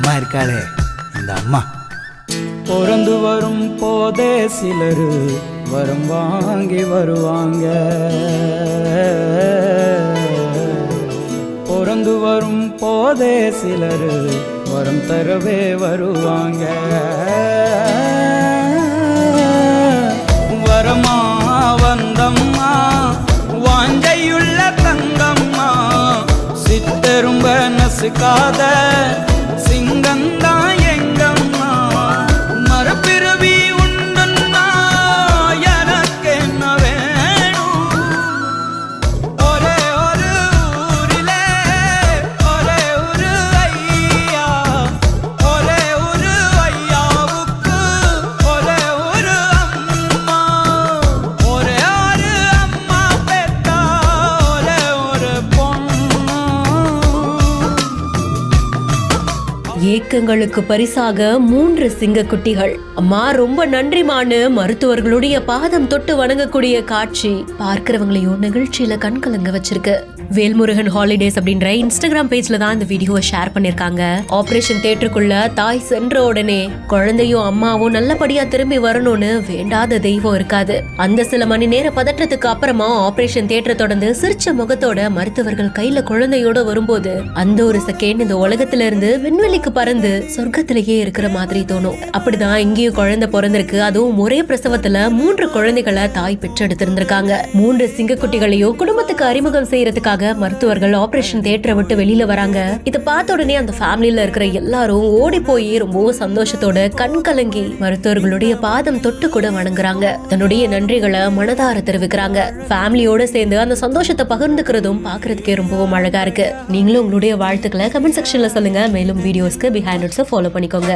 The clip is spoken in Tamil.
அம்மா இருக்காளே இந்த அம்மா. பிறந்து வரும் போதே சிலர் வரம் வாங்கி வருவாங்க, பிறந்து வரும் போதே சிலர் வரம் தரவே வருவாங்க. வரமா வந்தம்மா வாஞ்சையுள்ள தங்கம்மா, சித்தரும்ப நசுக்காத சிங்கந்தா எங்கம்மா. மரப்பிறவி உண்டுன்னா எனக்கு என்ன வேணும்? ஒரே ஒரு ஊரிலே ஒரே ஒரு ஐயா, ஒரே ஒரு ஐயாவுக்கு ஒரே ஒரு அம்மா, ஒரே ஒரு அம்மா பெத்தா ஒரே ஒரு பொண்ணு. ஏக்கங்களுக்கு பரிசாக 3 சிங்கக்குட்டிகள். அம்மா ரொம்ப நன்றிமான்னு மருத்துவர்களுடைய பாதம் தொட்டு வணங்கக்கூடிய காட்சி பார்க்கிறவங்களையும் நிகழ்ச்சியில கண்கலங்க வச்சிருக்கு. வேல்முருகன் ஹாலிடேஸ் அப்படின்ற இன்ஸ்டாகிராம் பேஜ்ல தான் இந்த வீடியோவை ஷேர் பண்ணிருக்காங்க. ஆபரேஷன் தியேட்டருக்குள்ள தாய் சென்ற உடனே குழந்தையும் அம்மாவும் நல்லபடியா திரும்பி வரணும்னு வேண்டாத தெய்வம் இருக்காது. அந்த சில மணி நேர பதற்றத்துக்கு அப்புறமா ஆபரேஷன் தியேட்டரை தொடர்ந்து சிரிச்ச முகத்தோட மருத்துவர்கள் கையில குழந்தையோட வரும்போது அந்த ஒரு செகண்ட் இந்த உலகத்துல இருந்து விண்வெளிக்கு பறந்து சொர்க்கத்திலேயே இருக்கிற மாதிரி தோணும். அப்படிதான் இங்கேயும் குழந்தை பிறந்திருக்கு. அதுவும் ஒரே பிரசவத்துல 3 குழந்தைகளை தாய் பெற்றெடுத்திருந்திருக்காங்க. 3 சிங்கக்குட்டிகளையும் குடும்பத்துக்கு அறிமுகம் செய்யறதுக்காக மருத்துவர்கள் ஆபரேஷன் தியேட்டரை விட்டு வெளியில வராங்க. இத பார்த்த உடனே அந்த ஃபேமிலில இருக்கிற எல்லாரும் ஓடி போய் ரொம்ப சந்தோஷத்தோட கண் கலங்கி மருத்துவர்களுடைய பாதம் தொட்டு கூட வணங்குறாங்க. தன்னுடைய நன்றிகளை மனதார தெரிவிக்கிறாங்க. ஃபேமிலியோட சேர்ந்து அந்த சந்தோஷத்தை பகிர்ந்துக்கிறதும் பாக்குறதுக்கே ரொம்பவும் அழகா இருக்கு. நீங்களும் உங்களுடைய வாழ்த்துக்களை கமெண்ட் செக்ஷன்ல சொல்லுங்க. மேலும் வீடியோஸ்க்கு பிஹைண்ட் நோட்ஸை ஃபாலோ பண்ணிக்கோங்க.